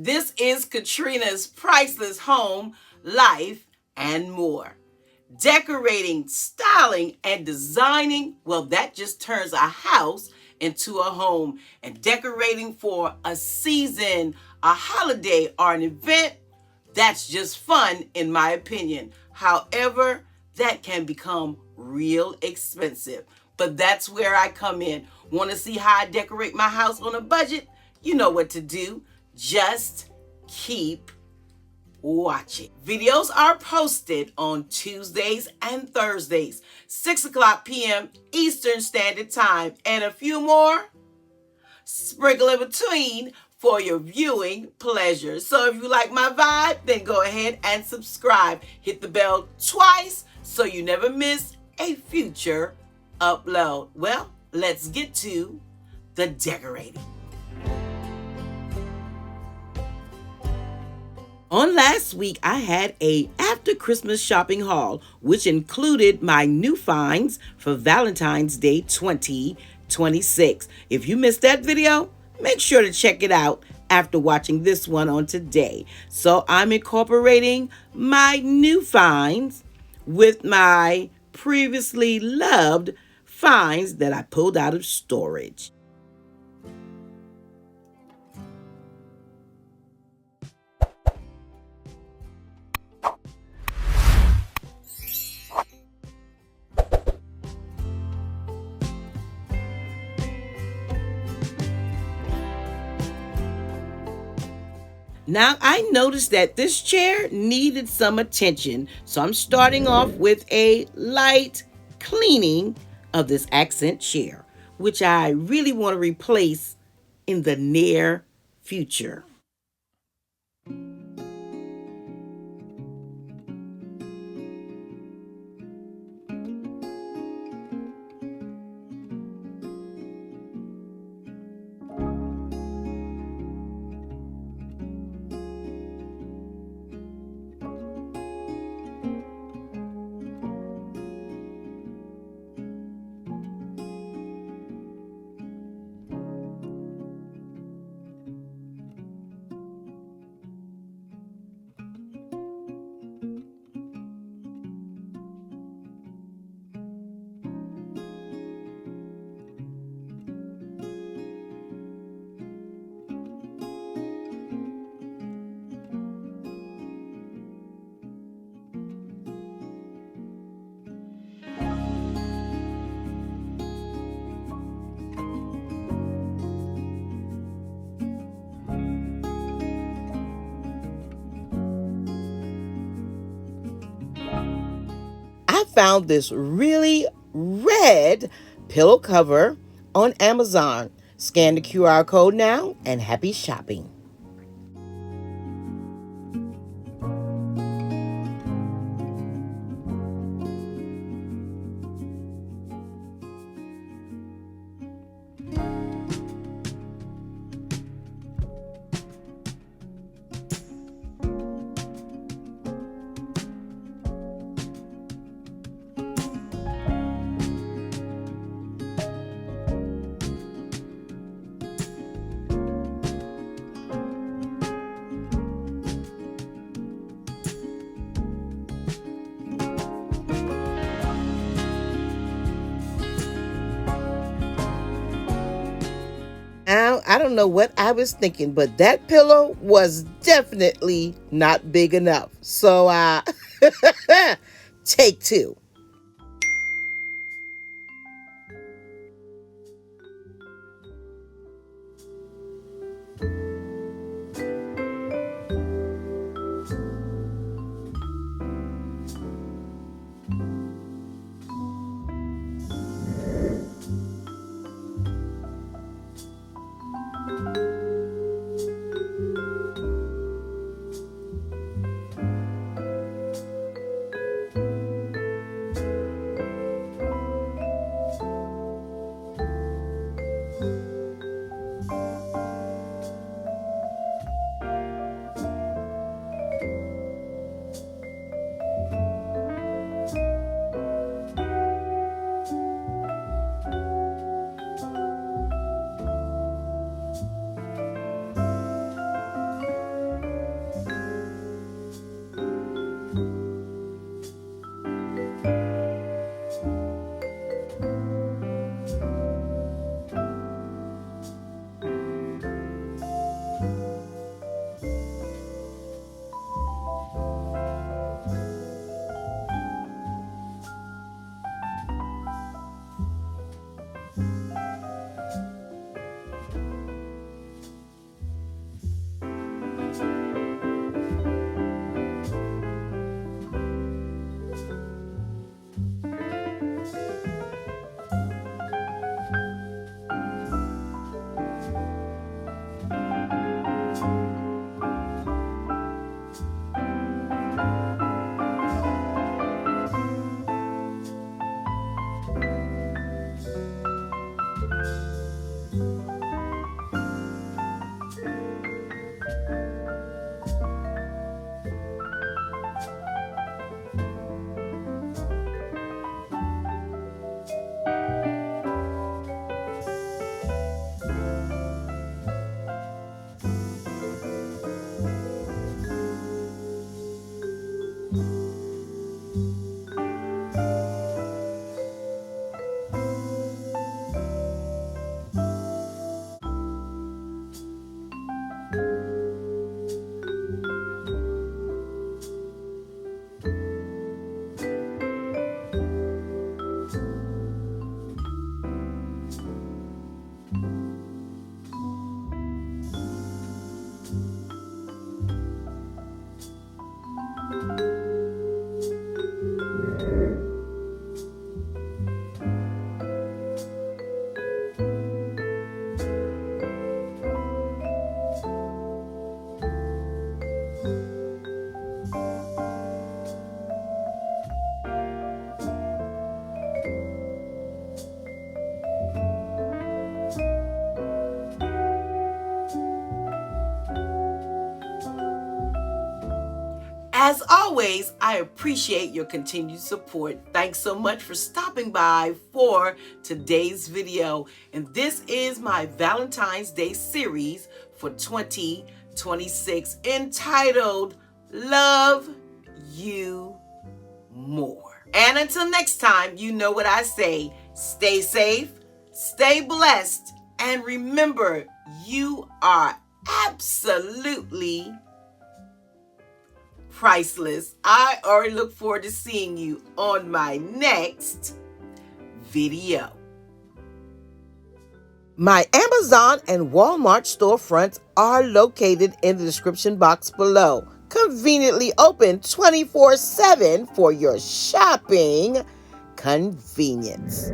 This is Katrina's Priceless Home, Life, and More. Decorating, styling, and designing, well, that just turns a house into a home. And decorating for a season, a holiday, or an event, that's just fun in my opinion. However, that can become real expensive. But that's where I come in. Want to see how I decorate my house on a budget? You know what to do. Just keep watching. Videos are posted on Tuesdays and Thursdays, 6 o'clock p.m. Eastern Standard Time, and a few more sprinkle in between for your viewing pleasure. So if you like my vibe, then go ahead and subscribe. Hit the bell twice so you never miss a future upload. Well, let's get to the decorating. On last week, I had a after Christmas shopping haul, which included my new finds for Valentine's Day 2026. If you missed that video, make sure to check it out after watching this one on today. So I'm incorporating my new finds with my previously loved finds that I pulled out of storage. Now, I noticed that this chair needed some attention, so I'm starting off with a light cleaning of this accent chair, which I really want to replace in the near future. I found this really red pillow cover on Amazon. Scan the QR code now and happy shopping. Now, I don't know what I was thinking, but that pillow was definitely not big enough. So, take two. As always, I appreciate your continued support. Thanks so much for stopping by for today's video. And this is my Valentine's Day series for 2026 entitled Love You More. And until next time, you know what I say. Stay safe, stay blessed, and remember, you are absolutely priceless. I already look forward to seeing you on my next video. My Amazon and Walmart storefronts are located in the description box below. Conveniently open 24/7 for your shopping convenience.